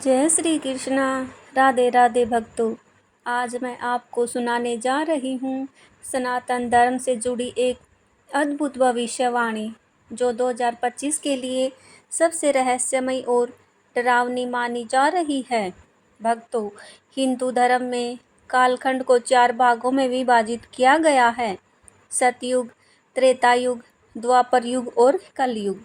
जय श्री कृष्णा। राधे राधे भक्तों। आज मैं आपको सुनाने जा रही हूँ सनातन धर्म से जुड़ी एक अद्भुत भविष्यवाणी जो 2025 के लिए सबसे रहस्यमय और डरावनी मानी जा रही है। भक्तों, हिंदू धर्म में कालखंड को 4 भागों में विभाजित किया गया है: सतयुग, त्रेता युग, द्वापर युग और कलयुग।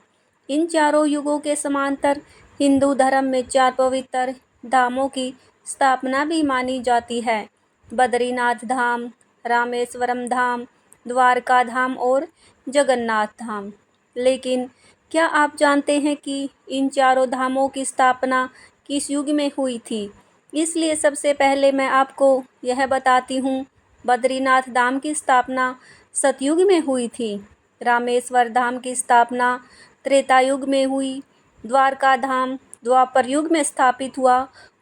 इन चारों युगों के समांतर हिंदू धर्म में 4 पवित्र धामों की स्थापना भी मानी जाती है: बद्रीनाथ धाम, रामेश्वरम धाम, द्वारका धाम और जगन्नाथ धाम। लेकिन क्या आप जानते हैं कि इन चारों धामों की स्थापना किस युग में हुई थी? इसलिए सबसे पहले मैं आपको यह बताती हूँ। बद्रीनाथ धाम की स्थापना सतयुग में हुई थी। रामेश्वर धाम की स्थापना त्रेता युग में हुई। द्वारका धाम द्वापर युग में स्थापित हुआ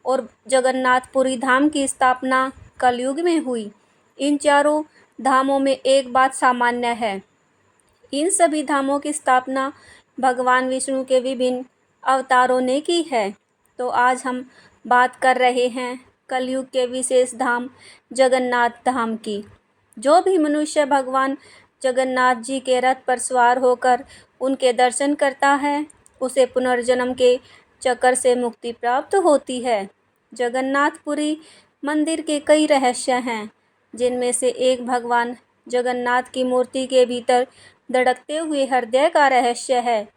और जगन्नाथपुरी धाम की स्थापना कलयुग में हुई। इन चारों धामों में एक बात सामान्य है: इन सभी धामों की स्थापना भगवान विष्णु के विभिन्न अवतारों ने की है। तो आज हम बात कर रहे हैं कलयुग के विशेष धाम जगन्नाथ धाम की। जो भी मनुष्य भगवान जगन्नाथ जी के रथ पर सवार होकर उनके दर्शन करता है, उसे पुनर्जन्म के चक्कर से मुक्ति प्राप्त होती है। जगन्नाथपुरी मंदिर के कई रहस्य हैं, जिनमें से एक भगवान जगन्नाथ की मूर्ति के भीतर धड़कते हुए हृदय का रहस्य है।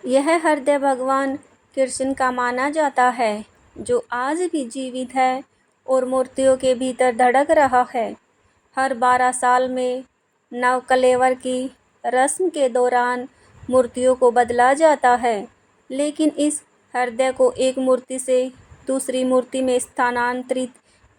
यह हृदय भगवान कृष्ण का माना जाता है, जो आज भी जीवित है और मूर्तियों के भीतर धड़क रहा है। हर 12 साल में नवकलेवर की रस्म के दौरान मूर्तियों को बदला जाता है, लेकिन इस हृदय को एक मूर्ति से दूसरी मूर्ति में स्थानांतरित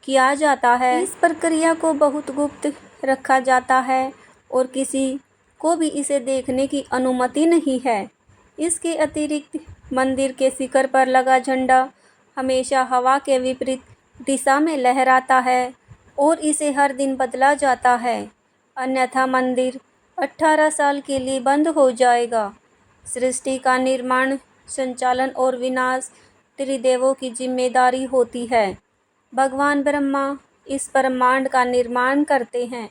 किया जाता है। इस प्रक्रिया को बहुत गुप्त रखा जाता है और किसी को भी इसे देखने की अनुमति नहीं है। इसके अतिरिक्त मंदिर के शिखर पर लगा झंडा हमेशा हवा के विपरीत दिशा में लहराता है और इसे हर दिन बदला जाता है, अन्यथा मंदिर 18 साल के लिए बंद हो जाएगा। सृष्टि का निर्माण, संचालन और विनाश त्रिदेवों की जिम्मेदारी होती है। भगवान ब्रह्मा इस ब्रह्मांड का निर्माण करते हैं,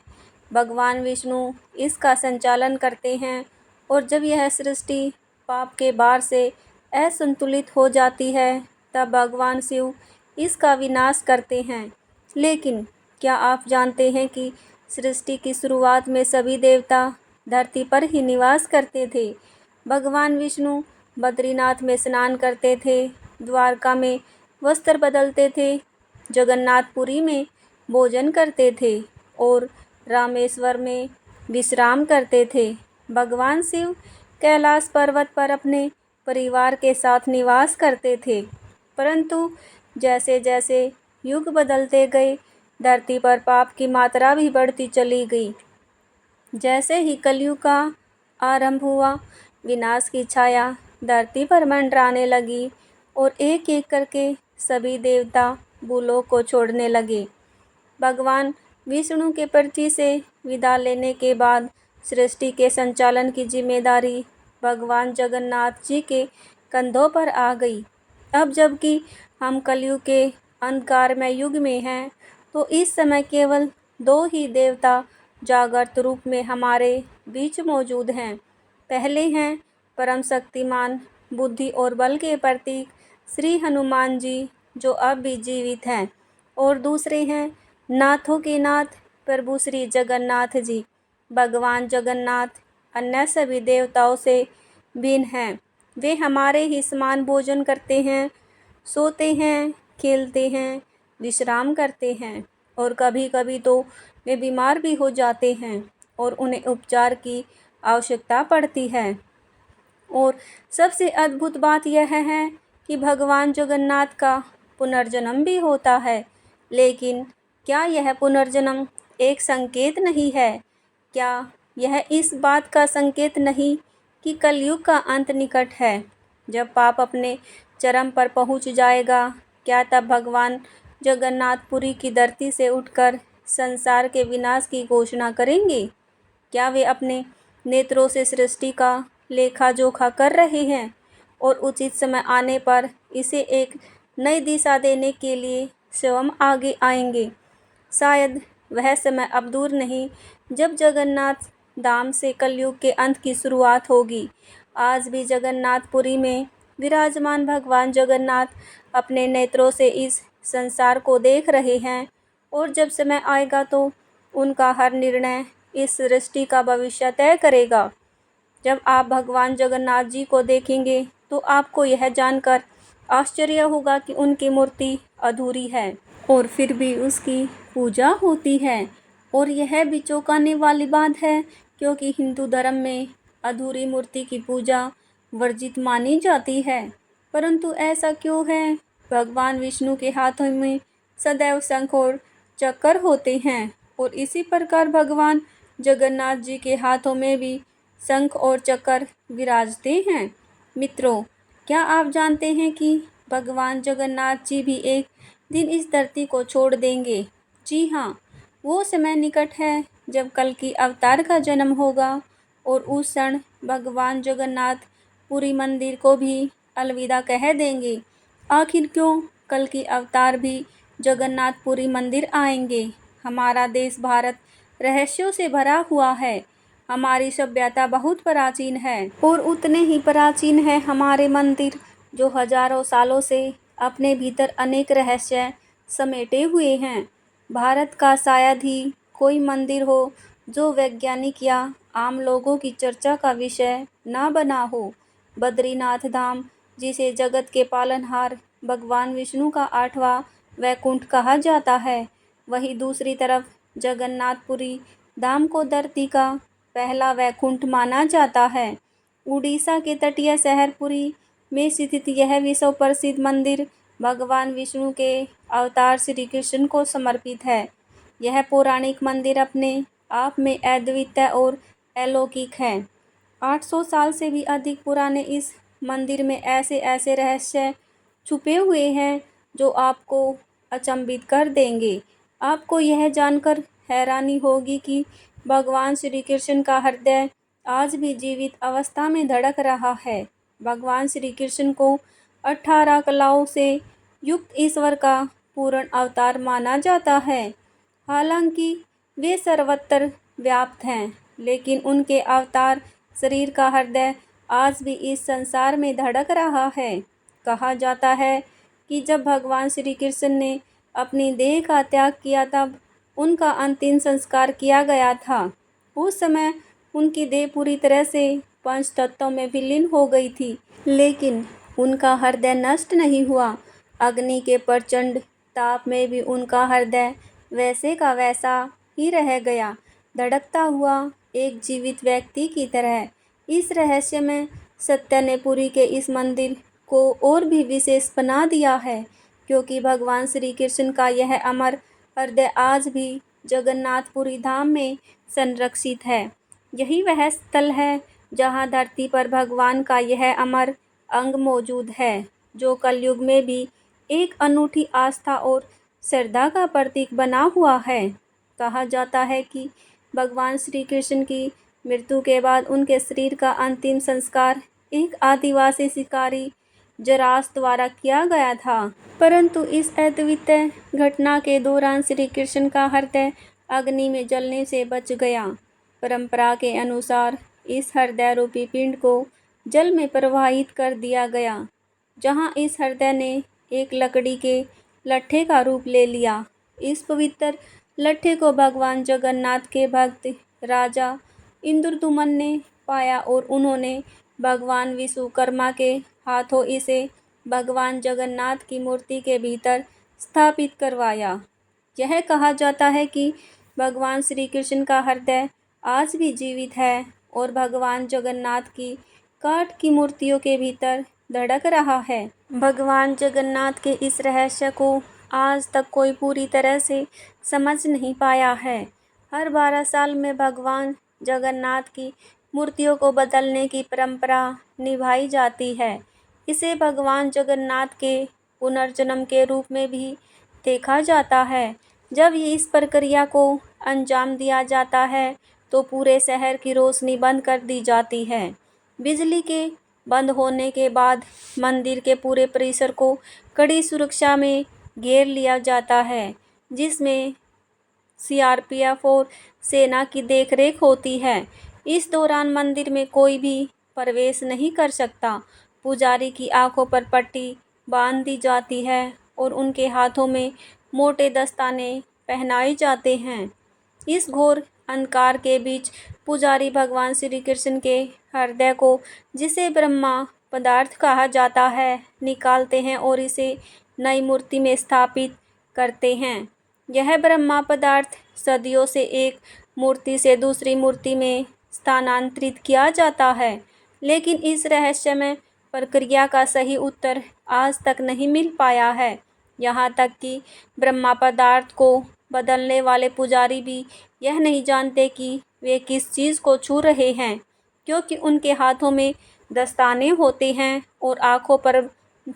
भगवान विष्णु इसका संचालन करते हैं और जब यह सृष्टि पाप के भार से असंतुलित हो जाती है, तब भगवान शिव इसका विनाश करते हैं। लेकिन क्या आप जानते हैं कि सृष्टि की शुरुआत में सभी देवता धरती पर ही निवास करते थे? भगवान विष्णु बद्रीनाथ में स्नान करते थे, द्वारका में वस्त्र बदलते थे, जगन्नाथपुरी में भोजन करते थे और रामेश्वर में विश्राम करते थे। भगवान शिव कैलाश पर्वत पर अपने परिवार के साथ निवास करते थे। परंतु जैसे जैसे युग बदलते गए, धरती पर पाप की मात्रा भी बढ़ती चली गई। जैसे ही कलयुग का आरंभ हुआ, विनाश की छाया धरती पर मंडराने लगी और एक एक करके सभी देवता भूलोक को छोड़ने लगे। भगवान विष्णु के पृथ्वी से विदा लेने के बाद सृष्टि के संचालन की जिम्मेदारी भगवान जगन्नाथ जी के कंधों पर आ गई। अब जबकि हम कलयुग के अंधकारमय युग में हैं, तो इस समय केवल 2 ही देवता जागृत रूप में हमारे बीच मौजूद हैं। पहले हैं परम शक्तिमान, बुद्धि और बल के प्रतीक श्री हनुमान जी, जो अब भी जीवित हैं, और दूसरे हैं नाथों के नाथ प्रभु श्री जगन्नाथ जी। भगवान जगन्नाथ अन्य सभी देवताओं से भिन्न हैं। वे हमारे ही समान भोजन करते हैं, सोते हैं, खेलते हैं, विश्राम करते हैं और कभी कभी तो वे बीमार भी हो जाते हैं और उन्हें उपचार की आवश्यकता पड़ती है। और सबसे अद्भुत बात यह है कि भगवान जगन्नाथ का पुनर्जन्म भी होता है। लेकिन क्या यह पुनर्जन्म एक संकेत नहीं है? क्या यह इस बात का संकेत नहीं कि कलयुग का अंत निकट है? जब पाप अपने चरम पर पहुंच जाएगा, क्या तब भगवान जगन्नाथपुरी की धरती से उठकर संसार के विनाश की घोषणा करेंगे? क्या वे अपने नेत्रों से सृष्टि का लेखा जोखा कर रहे हैं और उचित समय आने पर इसे एक नई दिशा देने के लिए स्वयं आगे आएंगे। शायद वह समय अब दूर नहीं जब जगन्नाथ धाम से कलयुग के अंत की शुरुआत होगी। आज भी जगन्नाथपुरी में विराजमान भगवान जगन्नाथ अपने नेत्रों से इस संसार को देख रहे हैं और जब समय आएगा तो उनका हर निर्णय इस सृष्टि का भविष्य तय करेगा। जब आप भगवान जगन्नाथ जी को देखेंगे तो आपको यह जानकर आश्चर्य होगा कि उनकी मूर्ति अधूरी है और फिर भी उसकी पूजा होती है। और यह भी चौंकाने वाली बात है क्योंकि हिंदू धर्म में अधूरी मूर्ति की पूजा वर्जित मानी जाती है। परंतु ऐसा क्यों है? भगवान विष्णु के हाथों में सदैव शंख और चक्र होते हैं और इसी प्रकार भगवान जगन्नाथ जी के हाथों में भी शंख और चक्र विराजते हैं। मित्रों, क्या आप जानते हैं कि भगवान जगन्नाथ जी भी एक दिन इस धरती को छोड़ देंगे? जी हाँ, वो समय निकट है जब कल्कि अवतार का जन्म होगा और उस क्षण भगवान जगन्नाथ पुरी मंदिर को भी अलविदा कह देंगे। आखिर क्यों कल्कि अवतार भी जगन्नाथपुरी मंदिर आएंगे? हमारा देश भारत रहस्यों से भरा हुआ है। हमारी सभ्यता बहुत प्राचीन है और उतने ही प्राचीन है हमारे मंदिर, जो हजारों सालों से अपने भीतर अनेक रहस्य समेटे हुए हैं। भारत का शायद ही कोई मंदिर हो जो वैज्ञानिक या आम लोगों की चर्चा का विषय ना बना हो। बद्रीनाथ धाम, जिसे जगत के पालनहार भगवान विष्णु का 8वां वैकुंठ कहा जाता है, वहीं दूसरी तरफ जगन्नाथपुरी धाम को धरती का पहला वैकुंठ माना जाता है। उड़ीसा के तटीय शहर पुरी में स्थित यह विश्व प्रसिद्ध मंदिर भगवान विष्णु के अवतार श्री कृष्ण को समर्पित है। यह पौराणिक मंदिर अपने आप में अद्वितीय और अलौकिक है। 800 साल से भी अधिक पुराने इस मंदिर में ऐसे ऐसे रहस्य छुपे हुए हैं जो आपको अचंभित कर देंगे। आपको यह जानकर हैरानी होगी कि भगवान श्री कृष्ण का हृदय आज भी जीवित अवस्था में धड़क रहा है। भगवान श्री कृष्ण को 18 कलाओं से युक्त ईश्वर का पूर्ण अवतार माना जाता है। हालांकि वे सर्वत्र व्याप्त हैं, लेकिन उनके अवतार शरीर का हृदय आज भी इस संसार में धड़क रहा है। कहा जाता है कि जब भगवान श्री कृष्ण ने अपनी देह का त्याग किया तब उनका अंतिम संस्कार किया गया था। उस समय उनकी देह पूरी तरह से 5 तत्वों में विलीन हो गई थी, लेकिन उनका हृदय नष्ट नहीं हुआ। अग्नि के प्रचंड ताप में भी उनका हृदय वैसे का वैसा ही रह गया, धड़कता हुआ एक जीवित व्यक्ति की तरह। इस रहस्य में सत्य ने पुरी के इस मंदिर को और भी विशेष बना दिया है, क्योंकि भगवान श्री कृष्ण का यह अमर हृदय आज भी जगन्नाथपुरी धाम में संरक्षित है। यही वह स्थल है जहाँ धरती पर भगवान का यह अमर अंग मौजूद है, जो कलयुग में भी एक अनूठी आस्था और श्रद्धा का प्रतीक बना हुआ है। कहा जाता है कि भगवान श्री कृष्ण की मृत्यु के बाद उनके शरीर का अंतिम संस्कार एक आदिवासी शिकारी जरास द्वारा किया गया था। परंतु इस अद्वितीय घटना के दौरान श्री कृष्ण का हृदय अग्नि में जलने से बच गया। परंपरा के अनुसार इस हृदय रूपी पिंड को जल में प्रवाहित कर दिया गया, जहां इस हृदय ने एक लकड़ी के लट्ठे का रूप ले लिया। इस पवित्र लट्ठे को भगवान जगन्नाथ के भक्त राजा इंद्रदुमन ने पाया और उन्होंने भगवान विश्वकर्मा के हाथों इसे भगवान जगन्नाथ की मूर्ति के भीतर स्थापित करवाया। यह कहा जाता है कि भगवान श्री कृष्ण का हृदय आज भी जीवित है और भगवान जगन्नाथ की काठ की मूर्तियों के भीतर धड़क रहा है। भगवान जगन्नाथ के इस रहस्य को आज तक कोई पूरी तरह से समझ नहीं पाया है। हर 12 साल में भगवान जगन्नाथ की मूर्तियों को बदलने की परंपरा निभाई जाती है। इसे भगवान जगन्नाथ के पुनर्जन्म के रूप में भी देखा जाता है। जब ये इस प्रक्रिया को अंजाम दिया जाता है तो पूरे शहर की रोशनी बंद कर दी जाती है, बिजली के बंद होने के बाद मंदिर के पूरे परिसर को कड़ी सुरक्षा में घेर लिया जाता है, जिसमें सीआरपीएफ और सेना की देखरेख होती है। इस दौरान मंदिर में कोई भी प्रवेश नहीं कर सकता। पुजारी की आंखों पर पट्टी बांध दी जाती है और उनके हाथों में मोटे दस्ताने पहनाए जाते हैं। इस घोर अंधकार के बीच पुजारी भगवान श्री कृष्ण के हृदय को, जिसे ब्रह्मा पदार्थ कहा जाता है, निकालते हैं और इसे नई मूर्ति में स्थापित करते हैं। यह ब्रह्मा पदार्थ सदियों से एक मूर्ति से दूसरी मूर्ति में स्थानांतरित किया जाता है, लेकिन इस रहस्यमय प्रक्रिया का सही उत्तर आज तक नहीं मिल पाया है। यहाँ तक कि ब्रह्मा पदार्थ को बदलने वाले पुजारी भी यह नहीं जानते कि वे किस चीज़ को छू रहे हैं, क्योंकि उनके हाथों में दस्ताने होते हैं और आंखों पर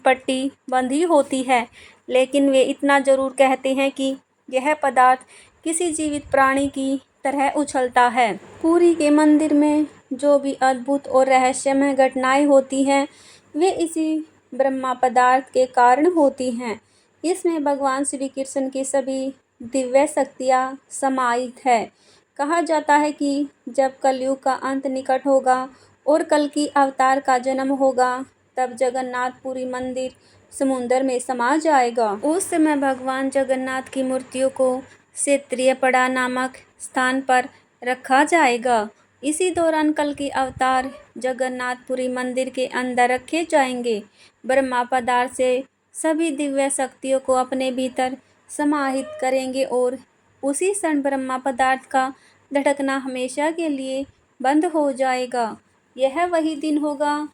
पट्टी बंधी होती है, लेकिन वे इतना ज़रूर कहते हैं कि यह पदार्थ किसी जीवित प्राणी की तरह उछलता है। पुरी के मंदिर में जो भी अद्भुत और रहस्यमय घटनाएं होती हैं, वे इसी ब्रह्मा पदार्थ के कारण होती हैं। इसमें भगवान श्री कृष्ण की सभी दिव्य शक्तियाँ समाहित है। कहा जाता है कि जब कलयुग का अंत निकट होगा और कल्कि अवतार का जन्म होगा, तब जगन्नाथपुरी मंदिर समुद्र में समा जाएगा। उस समय भगवान जगन्नाथ की मूर्तियों को क्षेत्रियपड़ा नामक स्थान पर रखा जाएगा। इसी दौरान कल्कि अवतार जगन्नाथपुरी मंदिर के अंदर रखे जाएंगे। ब्रह्मा पदार्थ से सभी दिव्य शक्तियों को अपने भीतर समाहित करेंगे और उसी क्षण ब्रह्मा पदार्थ का धड़कना हमेशा के लिए बंद हो जाएगा। यह वही दिन होगा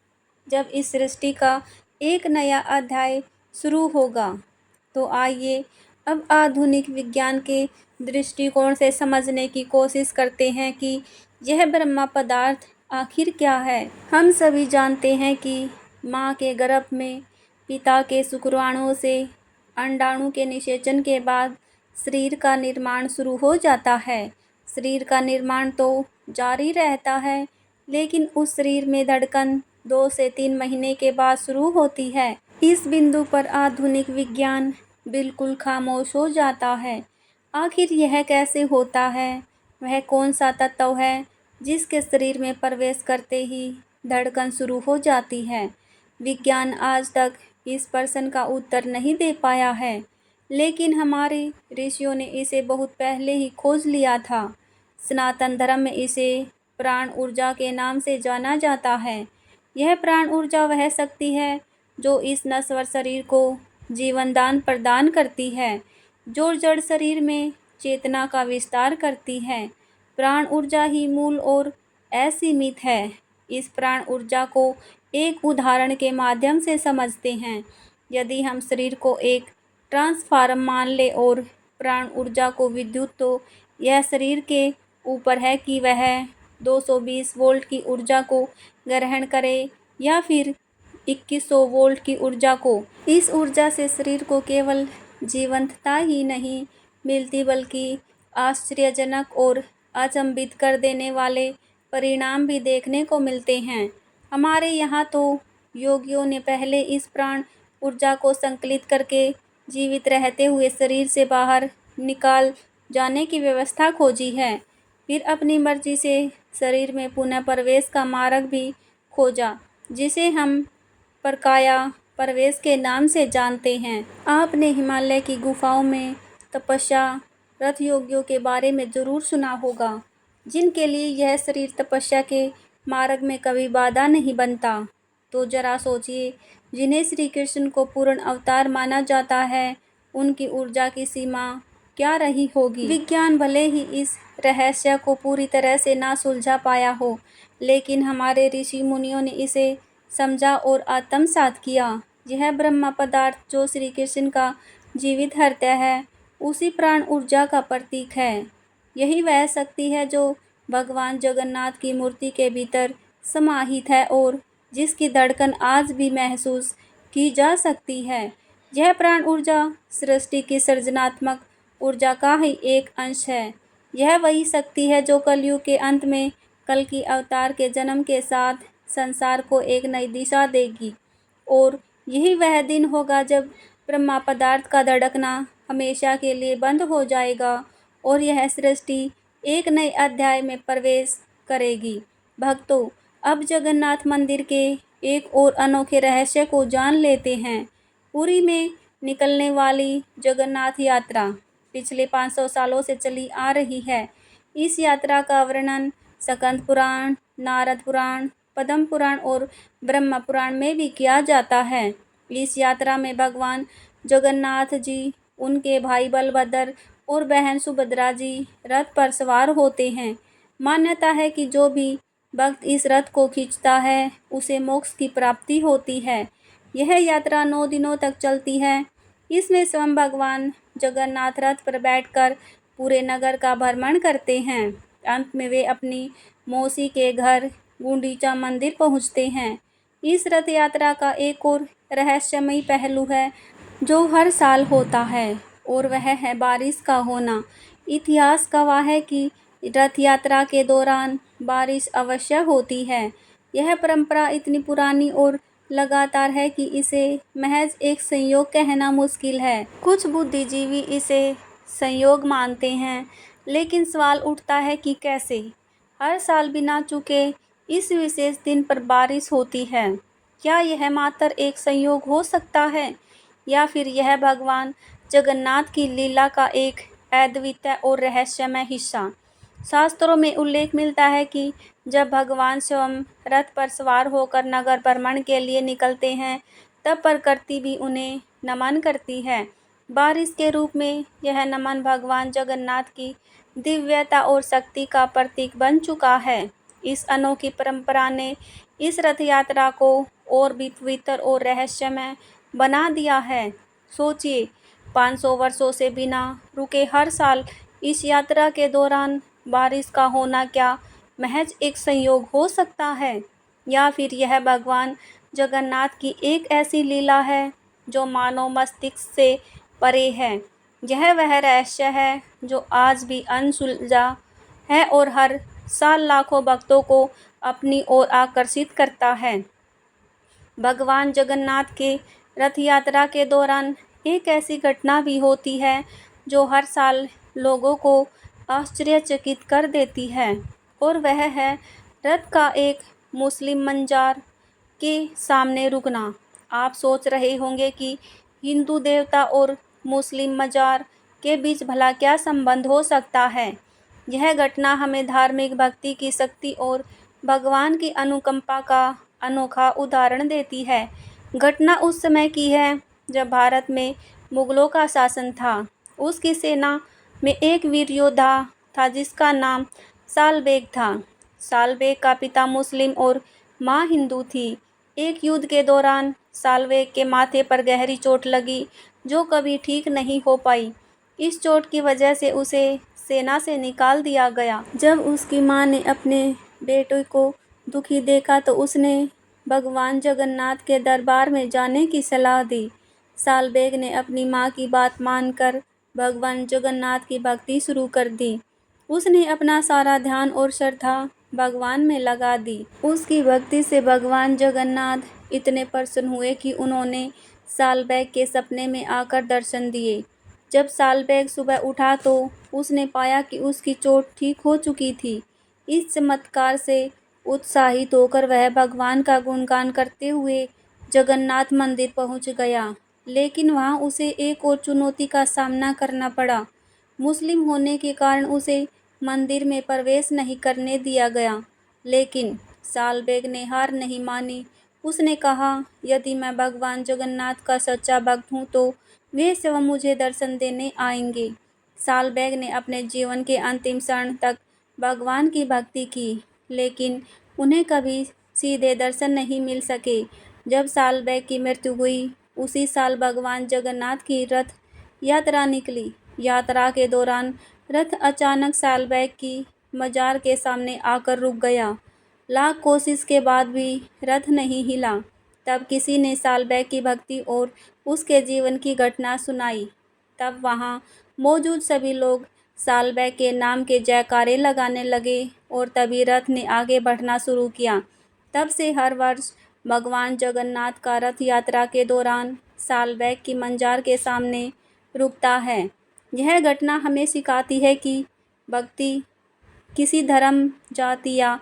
जब इस सृष्टि का एक नया अध्याय शुरू होगा। तो आइए अब आधुनिक विज्ञान के दृष्टिकोण से समझने की कोशिश करते हैं कि यह ब्रह्मा पदार्थ आखिर क्या है। हम सभी जानते हैं कि माँ के गर्भ में पिता के शुक्राणुओं से अंडाणु के निषेचन के बाद शरीर का निर्माण शुरू हो जाता है। शरीर का निर्माण तो जारी रहता है, लेकिन उस शरीर में धड़कन 2 से 3 महीने के बाद शुरू होती है। इस बिंदु पर आधुनिक विज्ञान बिल्कुल खामोश हो जाता है। आखिर यह कैसे होता है? वह कौन सा तत्व है जिसके शरीर में प्रवेश करते ही धड़कन शुरू हो जाती है? विज्ञान आज तक इस प्रश्न का उत्तर नहीं दे पाया है, लेकिन हमारे ऋषियों ने इसे बहुत पहले ही खोज लिया था। सनातन धर्म में इसे प्राण ऊर्जा के नाम से जाना जाता है। यह प्राण ऊर्जा वह शक्ति है जो इस नश्वर शरीर को जीवन दान प्रदान करती है, जो जड़ शरीर में चेतना का विस्तार करती है। प्राण ऊर्जा ही मूल और असीमित है। इस प्राण ऊर्जा को एक उदाहरण के माध्यम से समझते हैं। यदि हम शरीर को एक ट्रांसफार्मर मान लें और प्राण ऊर्जा को विद्युत, तो यह शरीर के ऊपर है कि वह 220 वोल्ट की ऊर्जा को ग्रहण करे या फिर 2100 वोल्ट की ऊर्जा को। इस ऊर्जा से शरीर को केवल जीवंतता ही नहीं मिलती, बल्कि आश्चर्यजनक और अचंभित कर देने वाले परिणाम भी देखने को मिलते हैं। हमारे यहाँ तो योगियों ने पहले इस प्राण ऊर्जा को संकलित करके जीवित रहते हुए शरीर से बाहर निकाल जाने की व्यवस्था खोजी है। फिर अपनी मर्जी से शरीर में पुनः प्रवेश का मार्ग भी खोजा, जिसे हम प्रकाया प्रवेश के नाम से जानते हैं। आपने हिमालय की गुफाओं में तपस्या रत योगियों के बारे में ज़रूर सुना होगा, जिनके लिए यह शरीर तपस्या के मार्ग में कभी बाधा नहीं बनता। तो जरा सोचिए, जिन्हें श्री कृष्ण को पूर्ण अवतार माना जाता है, उनकी ऊर्जा की सीमा क्या रही होगी। विज्ञान भले ही इस रहस्य को पूरी तरह से ना सुलझा पाया हो, लेकिन हमारे ऋषि मुनियों ने इसे समझा और आत्मसात किया। यह ब्रह्मा पदार्थ जो श्री कृष्ण का जीवित हृदय है, उसी प्राण ऊर्जा का प्रतीक है। यही वह शक्ति है जो भगवान जगन्नाथ की मूर्ति के भीतर समाहित है और जिसकी धड़कन आज भी महसूस की जा सकती है। यह प्राण ऊर्जा सृष्टि की सृजनात्मक ऊर्जा का ही एक अंश है। यह वही शक्ति है जो कलयुग के अंत में कल्कि अवतार के जन्म के साथ संसार को एक नई दिशा देगी। और यही वह दिन होगा जब ब्रह्मा पदार्थ का धड़कना हमेशा के लिए बंद हो जाएगा और यह सृष्टि एक नए अध्याय में प्रवेश करेगी। भक्तों, अब जगन्नाथ मंदिर के एक और अनोखे रहस्य को जान लेते हैं। पुरी में निकलने वाली जगन्नाथ यात्रा पिछले 500 सालों से चली आ रही है। इस यात्रा का वर्णन स्कंद पुराण, नारद पुराण, पद्म पुराण और ब्रह्म पुराण में भी किया जाता है। इस यात्रा में भगवान जगन्नाथ जी, उनके भाई बलभद्र और बहन सुभद्रा जी रथ पर सवार होते हैं। मान्यता है कि जो भी भक्त इस रथ को खींचता है उसे मोक्ष की प्राप्ति होती है। यह यात्रा 9 दिनों तक चलती है। इसमें स्वयं भगवान जगन्नाथ रथ पर बैठकर पूरे नगर का भ्रमण करते हैं। अंत में वे अपनी मौसी के घर गुंडीचा मंदिर पहुंचते हैं। इस रथ यात्रा का एक और रहस्यमयी पहलू है जो हर साल होता है, और वह है बारिश का होना। इतिहास गवाह है कि रथ यात्रा के दौरान बारिश अवश्य होती है। यह परंपरा इतनी पुरानी और लगातार है कि इसे महज एक संयोग कहना मुश्किल है। कुछ बुद्धिजीवी इसे संयोग मानते हैं, लेकिन सवाल उठता है कि कैसे हर साल बिना चूके इस विशेष दिन पर बारिश होती है। क्या यह मात्र एक संयोग हो सकता है, या फिर यह भगवान जगन्नाथ की लीला का एक अद्वितीय और रहस्यमय हिस्सा? शास्त्रों में उल्लेख मिलता है कि जब भगवान स्वयं रथ पर सवार होकर नगर भ्रमण के लिए निकलते हैं, तब प्रकृति भी उन्हें नमन करती है। बारिश के रूप में यह नमन भगवान जगन्नाथ की दिव्यता और शक्ति का प्रतीक बन चुका है। इस अनोखी परंपरा ने इस रथ यात्रा को और भी पवित्र और रहस्यमय बना दिया है। सोचिए, 500 वर्षों से बिना रुके हर साल इस यात्रा के दौरान बारिश का होना क्या महज एक संयोग हो सकता है, या फिर यह भगवान जगन्नाथ की एक ऐसी लीला है जो मानव मस्तिष्क से परे है? यह वह रहस्य है जो आज भी अनसुलझा है और हर साल लाखों भक्तों को अपनी ओर आकर्षित करता है। भगवान जगन्नाथ के रथ यात्रा के दौरान एक ऐसी घटना भी होती है जो हर साल लोगों को आश्चर्यचकित कर देती है, और वह है रथ का एक मुस्लिम मजार के सामने रुकना। आप सोच रहे होंगे कि हिंदू देवता और मुस्लिम मजार के बीच भला क्या संबंध हो सकता है। यह घटना हमें धार्मिक भक्ति की शक्ति और भगवान की अनुकंपा का अनोखा उदाहरण देती है। घटना उस समय की है जब भारत में मुगलों का शासन था। उसकी सेना में एक वीर योद्धा था जिसका नाम साल बेग था। साल बेग का पिता मुस्लिम और माँ हिंदू थी। एक युद्ध के दौरान साल बेग के माथे पर गहरी चोट लगी जो कभी ठीक नहीं हो पाई। इस चोट की वजह से उसे सेना से निकाल दिया गया। जब उसकी माँ ने अपने बेटे को दुखी देखा तो उसने भगवान जगन्नाथ के दरबार में जाने की सलाह दी। साल बेग ने अपनी माँ की बात मानकर भगवान जगन्नाथ की भक्ति शुरू कर दी। उसने अपना सारा ध्यान और श्रद्धा भगवान में लगा दी। उसकी भक्ति से भगवान जगन्नाथ इतने प्रसन्न हुए कि उन्होंने साल बेग के सपने में आकर दर्शन दिए। जब साल बेग सुबह उठा तो उसने पाया कि उसकी चोट ठीक हो चुकी थी। इस चमत्कार से उत्साहित होकर वह भगवान का गुणगान करते हुए जगन्नाथ मंदिर पहुंच गया। लेकिन वहां उसे एक और चुनौती का सामना करना पड़ा। मुस्लिम होने के कारण उसे मंदिर में प्रवेश नहीं करने दिया गया। लेकिन साल बेग ने हार नहीं मानी। उसने कहा, यदि मैं भगवान जगन्नाथ का सच्चा भक्त हूँ तो वे स्वयं मुझे दर्शन देने आएंगे। साल बेग ने अपने जीवन के अंतिम क्षण तक भगवान की भक्ति की, लेकिन उन्हें कभी सीधे दर्शन नहीं मिल सके। जब साल बेग की मृत्यु हुई, उसी साल भगवान जगन्नाथ की रथ यात्रा निकली। यात्रा के दौरान रथ अचानक साल बेग की मजार के सामने आकर रुक गया। लाख कोशिश के बाद भी रथ नहीं हिला। तब किसी ने साल बेग की भक्ति और उसके जीवन की घटना सुनाई। तब वहाँ मौजूद सभी लोग साल बेग के नाम के जयकारे लगाने लगे और तभी रथ ने आगे बढ़ना शुरू किया। तब से हर वर्ष भगवान जगन्नाथ का रथ यात्रा के दौरान सालबैग की मंजार के सामने रुकता है। यह घटना हमें सिखाती है कि भक्ति किसी धर्म, जाति या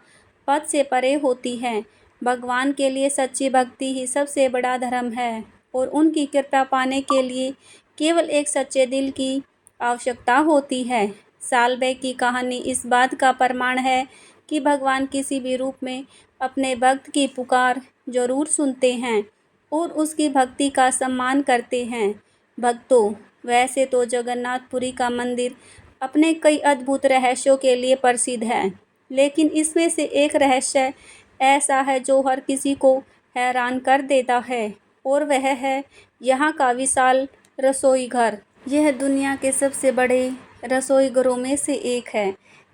पद से परे होती है। भगवान के लिए सच्ची भक्ति ही सबसे बड़ा धर्म है और उनकी कृपा पाने के लिए केवल एक सच्चे दिल की आवश्यकता होती है। सालबैग की कहानी इस बात का प्रमाण है कि भगवान किसी भी रूप में अपने भक्त की पुकार जरूर सुनते हैं और उसकी भक्ति का सम्मान करते हैं। भक्तों, वैसे तो जगन्नाथपुरी का मंदिर अपने कई अद्भुत रहस्यों के लिए प्रसिद्ध है, लेकिन इसमें से एक रहस्य ऐसा है जो हर किसी को हैरान कर देता है और वह है यहाँ का विशाल रसोई घर। यह दुनिया के सबसे बड़े रसोई घरों में से एक है।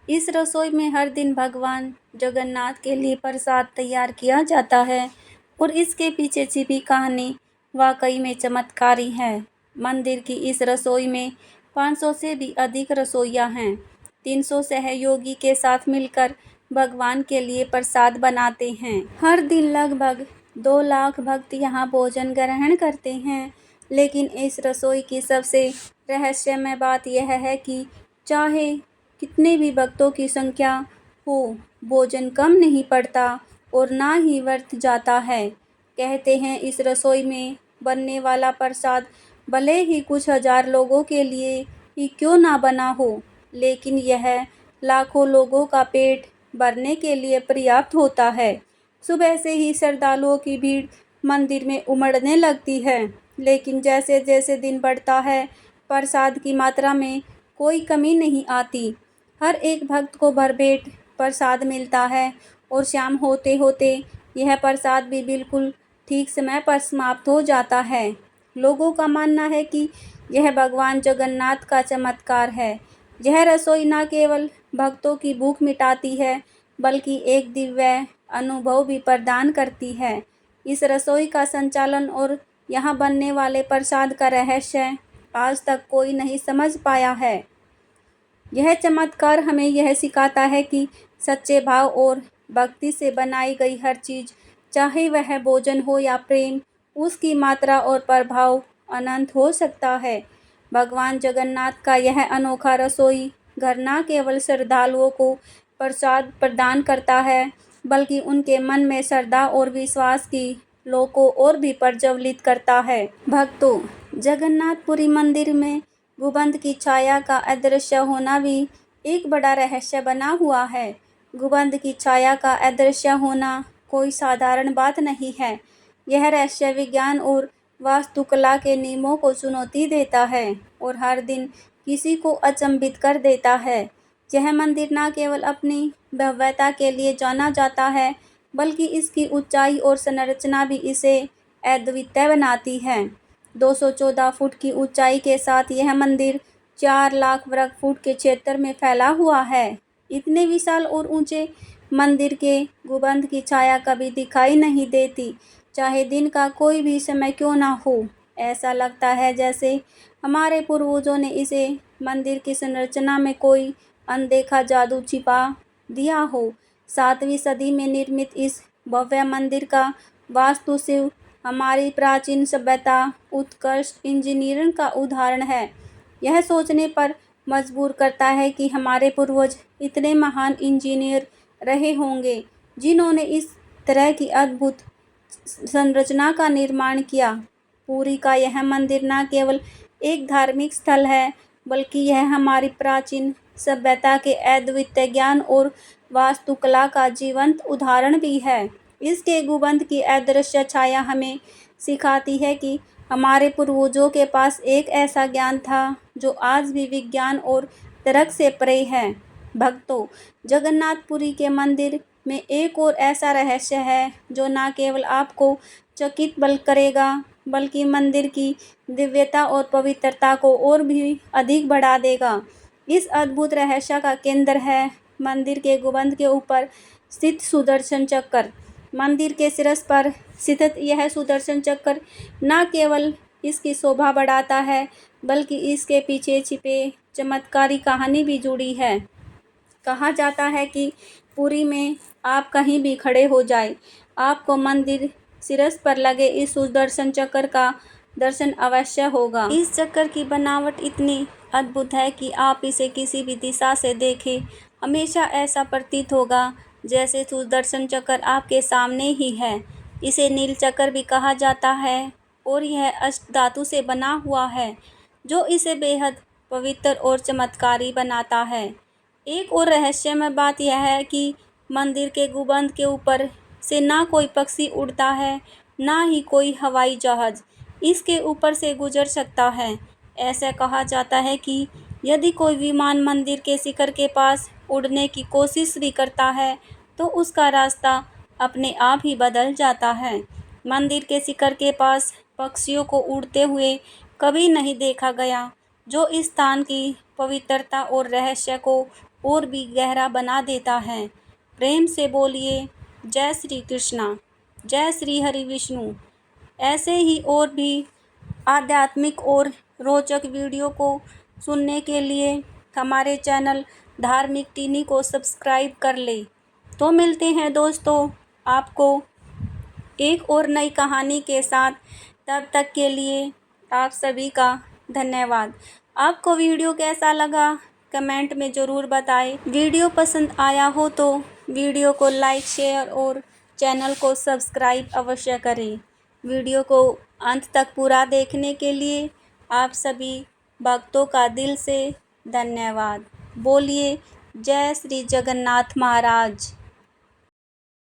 इस रसोई में हर दिन भगवान जगन्नाथ के लिए प्रसाद तैयार किया जाता है और इसके पीछे छिपी कहानी वाकई में चमत्कारी है। मंदिर की इस रसोई में 500 से भी अधिक रसोइया हैं। 300 सहयोगी के साथ मिलकर भगवान के लिए प्रसाद बनाते हैं। हर दिन लगभग 2 लाख भक्त यहाँ भोजन ग्रहण करते हैं। लेकिन इस रसोई की सबसे रहस्यमय बात यह है कि चाहे कितने भी भक्तों की संख्या हो, भोजन कम नहीं पड़ता और ना ही व्यर्थ जाता है। कहते हैं इस रसोई में बनने वाला प्रसाद भले ही कुछ हजार लोगों के लिए ही क्यों ना बना हो, लेकिन यह लाखों लोगों का पेट भरने के लिए पर्याप्त होता है। सुबह से ही श्रद्धालुओं की भीड़ मंदिर में उमड़ने लगती है, लेकिन जैसे जैसे दिन बढ़ता है प्रसाद की मात्रा में कोई कमी नहीं आती। हर एक भक्त को भरपेट प्रसाद मिलता है और शाम होते होते यह प्रसाद भी बिल्कुल ठीक समय पर समाप्त हो जाता है। लोगों का मानना है कि यह भगवान जगन्नाथ का चमत्कार है। यह रसोई न केवल भक्तों की भूख मिटाती है, बल्कि एक दिव्य अनुभव भी प्रदान करती है। इस रसोई का संचालन और यहाँ बनने वाले प्रसाद का रहस्य आज तक कोई नहीं समझ पाया है। यह चमत्कार हमें यह सिखाता है कि सच्चे भाव और भक्ति से बनाई गई हर चीज़, चाहे वह भोजन हो या प्रेम, उसकी मात्रा और प्रभाव अनंत हो सकता है। भगवान जगन्नाथ का यह अनोखा रसोई घर न केवल श्रद्धालुओं को प्रसाद प्रदान करता है, बल्कि उनके मन में श्रद्धा और विश्वास की लौ को और भी प्रज्वलित करता है। भक्तों, जगन्नाथपुरी मंदिर में गुंबद की छाया का अदृश्य होना भी एक बड़ा रहस्य बना हुआ है। गुंबद की छाया का अदृश्य होना कोई साधारण बात नहीं है। यह रहस्य विज्ञान और वास्तुकला के नियमों को चुनौती देता है और हर दिन किसी को अचंभित कर देता है। यह मंदिर न केवल अपनी भव्यता के लिए जाना जाता है, बल्कि इसकी ऊंचाई और संरचना भी इसे अद्वितीय बनाती है। 214 फुट की ऊंचाई के साथ यह मंदिर 4 लाख वर्ग फुट के क्षेत्र में फैला हुआ है। इतने विशाल और ऊंचे मंदिर के गुंबद की छाया कभी दिखाई नहीं देती, चाहे दिन का कोई भी समय क्यों ना हो। ऐसा लगता है जैसे हमारे पूर्वजों ने इसे मंदिर की संरचना में कोई अनदेखा जादू छिपा दिया हो। 7वीं सदी में निर्मित इस भव्य मंदिर का वास्तुशिल्प हमारी प्राचीन सभ्यता, उत्कृष्ट इंजीनियरिंग का उदाहरण है। यह सोचने पर मजबूर करता है कि हमारे पूर्वज इतने महान इंजीनियर रहे होंगे, जिन्होंने इस तरह की अद्भुत संरचना का निर्माण किया। पुरी का यह मंदिर न केवल एक धार्मिक स्थल है, बल्कि यह हमारी प्राचीन सभ्यता के अद्वितीय ज्ञान और वास्तुकला का जीवंत उदाहरण भी है। इसके गुंबद की अदृश्य छाया हमें सिखाती है कि हमारे पूर्वजों के पास एक ऐसा ज्ञान था जो आज भी विज्ञान और तर्क से परे है। भक्तों, जगन्नाथपुरी के मंदिर में एक और ऐसा रहस्य है जो न केवल आपको चकित बल करेगा, बल्कि मंदिर की दिव्यता और पवित्रता को और भी अधिक बढ़ा देगा। इस अद्भुत रहस्य का केंद्र है मंदिर के गुंबद के ऊपर स्थित सुदर्शन चक्र। मंदिर के शीर्ष पर स्थित यह सुदर्शन चक्र न केवल इसकी शोभा बढ़ाता है, बल्कि इसके पीछे छिपे चमत्कारी कहानी भी जुड़ी है। कहा जाता है कि पुरी में आप कहीं भी खड़े हो जाए, आपको मंदिर शीर्ष पर लगे इस सुदर्शन चक्र का दर्शन अवश्य होगा। इस चक्र की बनावट इतनी अद्भुत है कि आप इसे किसी भी दिशा से देखें, हमेशा ऐसा प्रतीत होगा जैसे सुदर्शन चक्र आपके सामने ही है। इसे नील चक्र भी कहा जाता है और यह अष्ट धातु से बना हुआ है, जो इसे बेहद पवित्र और चमत्कारी बनाता है। एक और रहस्यमय बात यह है कि मंदिर के गुंबद के ऊपर से ना कोई पक्षी उड़ता है, ना ही कोई हवाई जहाज इसके ऊपर से गुजर सकता है। ऐसा कहा जाता है कि यदि कोई विमान मंदिर के शिखर के पास उड़ने की कोशिश भी करता है, तो उसका रास्ता अपने आप ही बदल जाता है। मंदिर के शिखर के पास पक्षियों को उड़ते हुए कभी नहीं देखा गया, जो इस स्थान की पवित्रता और रहस्य को और भी गहरा बना देता है। प्रेम से बोलिए जय श्री कृष्णा, जय श्री हरि विष्णु। ऐसे ही और भी आध्यात्मिक और रोचक वीडियो को सुनने के लिए हमारे चैनल धार्मिक टीनी को सब्सक्राइब कर ले। तो मिलते हैं दोस्तों आपको एक और नई कहानी के साथ। तब तक के लिए आप सभी का धन्यवाद। आपको वीडियो कैसा लगा कमेंट में ज़रूर बताएं। वीडियो पसंद आया हो तो वीडियो को लाइक शेयर और चैनल को सब्सक्राइब अवश्य करें। वीडियो को अंत तक पूरा देखने के लिए आप सभी भक्तों का दिल से धन्यवाद। बोलिए जय श्री जगन्नाथ महाराज।